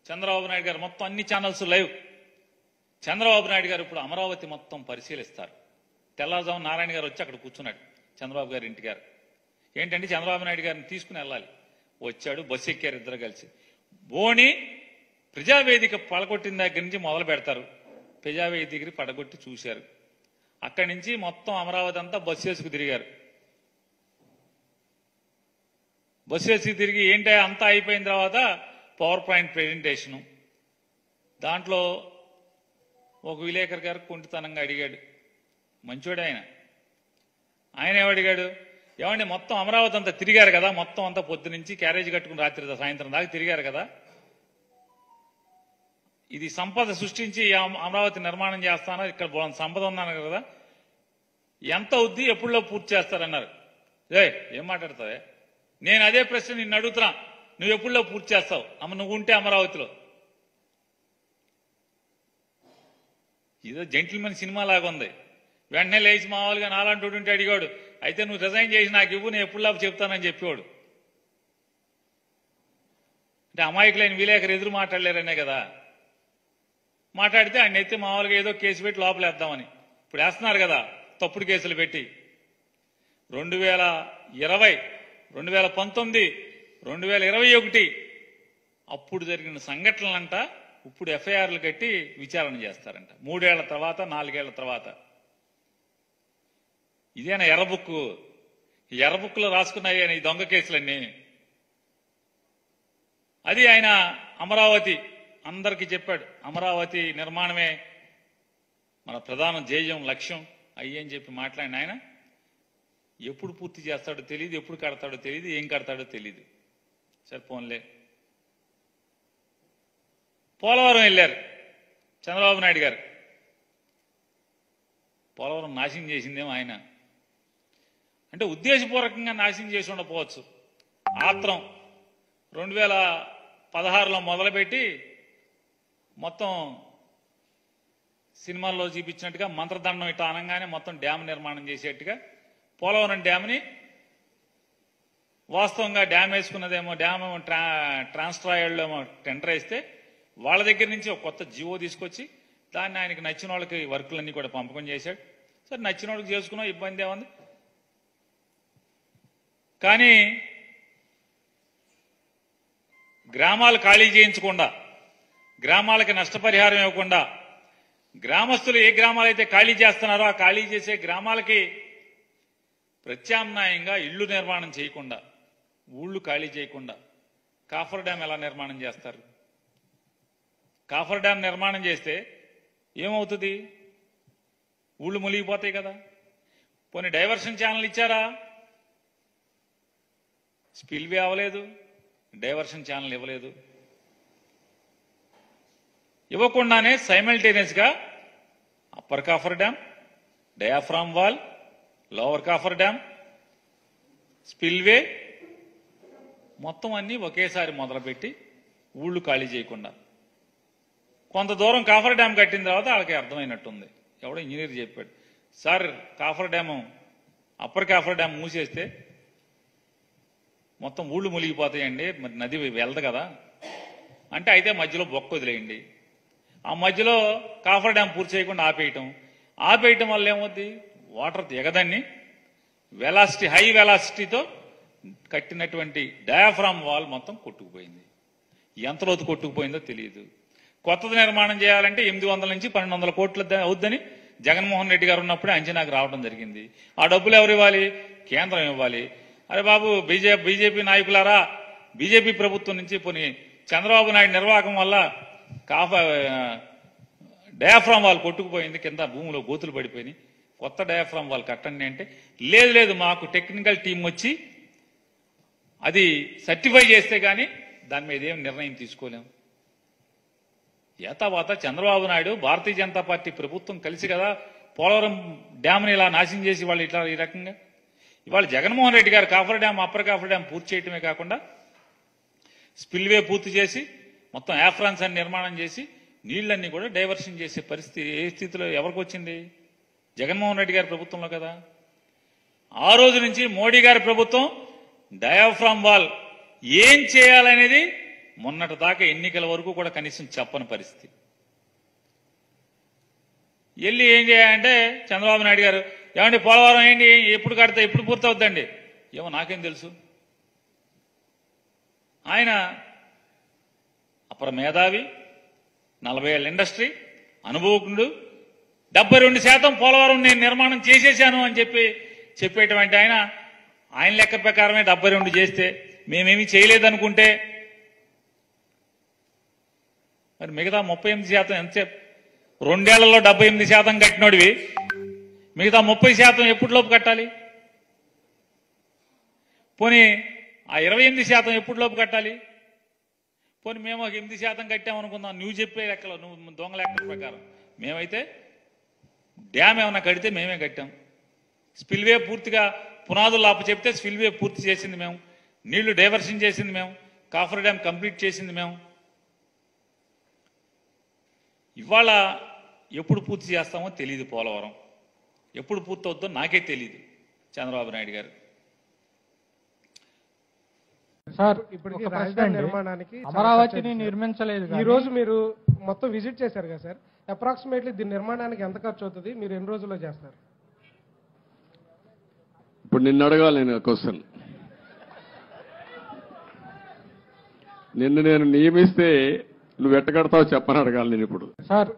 చంద్రబాబు నాయుడు గారు మొత్తం అన్ని ఛానల్స్ లైవ్. చంద్రబాబు నాయుడు గారు ఇప్పుడు అమరావతి మొత్తం పరిశీలిస్తారు. తెల్లవారుజాము నారాయణ గారు వచ్చి అక్కడ కూర్చున్నాడు చంద్రబాబు గారి ఇంటి గారు. ఏంటంటే చంద్రబాబు నాయుడు గారిని తీసుకుని వెళ్ళాలి. వచ్చాడు, బస్సు ఎక్కారు ఇద్దరు కలిసి. బోని ప్రజావేదిక పడగొట్టిన దగ్గర నుంచి మొదలు పెడతారు. ప్రజావేదిక దగ్గర పడగొట్టి చూశారు. అక్కడి నుంచి మొత్తం అమరావతి అంతా బస్సు వేసుకు తిరిగారు. బస్సు వేసుకు తిరిగి ఏంటో అంతా అయిపోయిన తర్వాత పవర్ పాయింట్ ప్రెజెంటేషను. దాంట్లో ఒక విలేకరు గారు కుంటితనంగా అడిగాడు. మంచోడు ఆయన. ఆయన ఏమడిగాడు, ఏమండి మొత్తం అమరావతి అంతా తిరిగారు కదా, మొత్తం అంతా పొద్దు నుంచి క్యారేజ్ కట్టుకుని రాత్రి సాయంత్రం దాకా తిరిగారు కదా, ఇది సంపద సృష్టించి అమరావతి నిర్మాణం చేస్తాను, ఇక్కడ సంపద ఉన్నాను కదా, ఎంత అవుద్ది, ఎప్పుడులో పూర్తి చేస్తారన్నారు. ఏం మాట్లాడతావే? నేను అదే ప్రశ్న నిన్ను అడుగుతున్నా, నువ్వు ఎప్పుడులో పూర్తి చేస్తావు? నువ్వు ఉంటే అమరావతిలో. ఇదో జెంటిల్మెన్ సినిమా లాగా ఉంది. వెంటనే లేచి మామూలుగా నాలాంటి ఉంటే అడిగాడు, అయితే నువ్వు రిజైన్ చేసి నాకు ఇవ్వు, నేను ఎప్పుడులాగా చెప్తానని చెప్పేవాడు. అంటే అమాయకులైన విలేకరు ఎదురు మాట్లాడలేరనే కదా. మాట్లాడితే ఆయన ఎత్తి మామూలుగా ఏదో కేసు పెట్టి లోపలేద్దామని. ఇప్పుడు వేస్తున్నారు కదా తప్పుడు కేసులు పెట్టి. 2020, 2019, 2021 అప్పుడు జరిగిన సంఘటనలంట ఇప్పుడు ఎఫ్ఐఆర్లు కట్టి విచారణ చేస్తారంట. 3 ఏళ్ల తర్వాత, 4 ఏళ్ల తర్వాత. ఇదేనా ఎర్రబుక్కు? ఎర్రబుక్కులో రాసుకున్నాయి ఈ దొంగ కేసులన్నీ. అది ఆయన అమరావతి అందరికీ చెప్పాడు. అమరావతి నిర్మాణమే మన ప్రధాన ధ్యేయం, లక్ష్యం అయ్యని చెప్పి మాట్లాడిన ఆయన ఎప్పుడు పూర్తి చేస్తాడో తెలియదు, ఎప్పుడు కడతాడో తెలియదు, ఏం కడతాడో తెలియదు. సరే పోన్లే. పోలవరం వెళ్ళారు చంద్రబాబు నాయుడు గారు. పోలవరం నాశనం చేసిందేమో ఆయన. అంటే ఉద్దేశపూర్వకంగా నాశనం చేసి ఉండకపోవచ్చు. ఆత్రం 2016లో మొదలుపెట్టి మొత్తం సినిమాల్లో చూపించినట్టుగా మంత్రదండం ఇట్లా అనగానే మొత్తం డ్యామ్ నిర్మాణం చేసేట్టుగా పోలవరం డ్యామ్ని వాస్తవంగా డ్యామ్ వేసుకున్నదేమో, డ్యామ్ ట్రాన్స్ట్రాయల్లో ఏమో టెండర్ వేస్తే వాళ్ళ దగ్గర నుంచి ఒక కొత్త జీవో తీసుకొచ్చి దాన్ని ఆయనకి నచ్చిన వాళ్ళకి వర్కులన్నీ కూడా పంపకం చేశాడు. సరే నచ్చిన వాళ్ళకి చేసుకున్నాం, ఇబ్బంది ఏముంది. కానీ గ్రామాలు ఖాళీ చేయించకుండా, గ్రామాలకి నష్టపరిహారం ఇవ్వకుండా, గ్రామస్తులు ఏ గ్రామాలైతే ఖాళీ చేస్తున్నారో ఆ ఖాళీ చేసే గ్రామాలకి ప్రత్యామ్నాయంగా ఇళ్లు నిర్మాణం చేయకుండా, ఊళ్ళు ఖాళీ చేయకుండా కాఫర్ డ్యామ్ ఎలా నిర్మాణం చేస్తారు? కాఫర్ డ్యామ్ నిర్మాణం చేస్తే ఏమవుతుంది? ఊళ్ళు మునిగిపోతాయి కదా. పోనీ డైవర్షన్ ఛానల్ ఇచ్చారా? స్పిల్వే అవ్వలేదు, డైవర్షన్ ఛానల్ ఇవ్వలేదు. ఇవ్వకుండానే సైమల్టేనియస్ గా upper coffer dam, diaphragm wall, lower coffer dam, spillway మొత్తం అన్ని ఒకేసారి మొదలుపెట్టి ఊళ్ళు ఖాళీ చేయకుండా. కొంత దూరం కాఫర్ డ్యామ్ కట్టిన తర్వాత వాళ్ళకి అర్థమైనట్టుంది. ఎవడో ఇంజనీర్ చెప్పాడు, sir coffer dam, upper coffer dam మూసేస్తే మొత్తం ఊళ్ళు మునిగిపోతాయండి, మరి నది వెళ్దు కదా అంటే, అయితే మధ్యలో బొక్క వదిలేయండి. ఆ మధ్యలో కాఫర్ డ్యామ్ పూర్తి చేయకుండా ఆపేయటం వల్ల ఏమవుద్ది? వాటర్ దిగదాన్ని వెలాసిటీ, హై వెలాసిటీతో కట్టినటువంటి డయాఫ్రామ్ వాల్ మొత్తం కొట్టుకుపోయింది. ఎంత లోతు కొట్టుకుపోయిందో తెలియదు. కొత్తది నిర్మాణం చేయాలంటే 800 నుంచి 1200 కోట్లు అవుద్దని జగన్మోహన్ రెడ్డి గారు ఉన్నప్పుడే అంచనాకు రావడం జరిగింది. ఆ డబ్బులు ఎవరు ఇవ్వాలి? కేంద్రం ఇవ్వాలి. అరే బాబు, బీజేపీ నాయకులారా, బీజేపీ ప్రభుత్వం నుంచి పోనీ చంద్రబాబు నాయుడు నిర్వాహకం వల్ల డయాఫ్రామ్ వాల్ కొట్టుకుపోయింది, కింద భూమిలో గోతులు పడిపోయినాయి, కొత్త డయాఫ్రామ్ వాల్ కట్టండి అంటే, లేదు మాకు టెక్నికల్ టీం వచ్చి అది సర్టిఫై చేస్తే గానీ దాని మీద ఏం నిర్ణయం తీసుకోలేము. తర్వాత చంద్రబాబు నాయుడు, భారతీయ జనతా పార్టీ ప్రభుత్వం కలిసి కదా పోలవరం డ్యామ్ని ఇలా నాశనం చేసి వాళ్ళు ఇట్లా ఈ రకంగా. ఇవాళ జగన్మోహన్ రెడ్డి గారు coffer dam, upper coffer dam పూర్తి చేయటమే కాకుండా స్పిల్వే పూర్తి చేసి మొత్తం యాఫ్రాన్స్ అని నిర్మాణం చేసి నీళ్లన్నీ కూడా డైవర్షన్ చేసే పరిస్థితి ఏ స్థితిలో ఎవరికి వచ్చింది? జగన్మోహన్ రెడ్డి గారి ప్రభుత్వంలో కదా. ఆ రోజు నుంచి మోడీ గారి ప్రభుత్వం డయాఫ్రామ్ వాల్ ఏం చేయాలనేది మొన్నటి దాకా ఎన్నికల వరకు కూడా కనీసం చెప్పని పరిస్థితి. వెళ్ళి ఏం చేయాలంటే చంద్రబాబు నాయుడు గారు ఏమండి పోలవరం ఏంటి ఎప్పుడు కడతా ఎప్పుడు పూర్తవుద్దండి, ఏమో నాకేం తెలుసు. ఆయన అపర మేధావి, 40 ఏళ్ళ ఇండస్ట్రీ అనుభవజ్ఞుడు, 72% పోలవరం నేను నిర్మాణం చేసేశాను అని చెప్పేటువంటి ఆయన లెక్క ప్రకారమే 72 చేస్తే మేమేమీ చేయలేదనుకుంటే మరి మిగతా 38% ఎంతసేపు? 2 ఏళ్లలో 78% కట్టినోడివి మిగతా 30% ఎప్పటిలోపు కట్టాలి? పోనీ ఆ 28% ఎప్పటిలోపు కట్టాలి? పోనీ మేము ఒక 8% కట్టామనుకుందాం, నువ్వు చెప్పే లెక్కలో, నువ్వు దొంగ లెక్కల ప్రకారం. మేమైతే డ్యామ్ ఏమన్నా కడితే మేమే కట్టాం. స్పిల్వే పూర్తిగా పునాదులు చెప్తే స్పిల్వే పూర్తి చేసింది మేము, నీళ్లు డైవర్షన్ చేసింది మేము, కాఫర్ డ్యామ్ కంప్లీట్ చేసింది మేము. ఇవాళ ఎప్పుడు పూర్తి చేస్తామో తెలియదు. పోలవరం ఎప్పుడు పూర్తవుద్దో నాకే తెలియదు. చంద్రబాబు నాయుడు గారు సార్ ఇప్పటికీ రాజధాని నిర్మాణానికి అమరావతిని నిర్మించలేదు. ఈ రోజు మీరు మొత్తం విజిట్ చేశారు కదా సార్, అప్రాక్సిమేట్లీ దీని నిర్మాణానికి ఎంత ఖర్చు అవుతుంది, మీరు ఎన్ని రోజుల్లో చేస్తారు? ఇప్పుడు నిన్ను అడగాలి నేను క్వశ్చన్. నిన్ను నేను నియమిస్తే నువ్వు ఎట్టగడతావు చెప్పని అడగాలి నేను ఇప్పుడు. సార్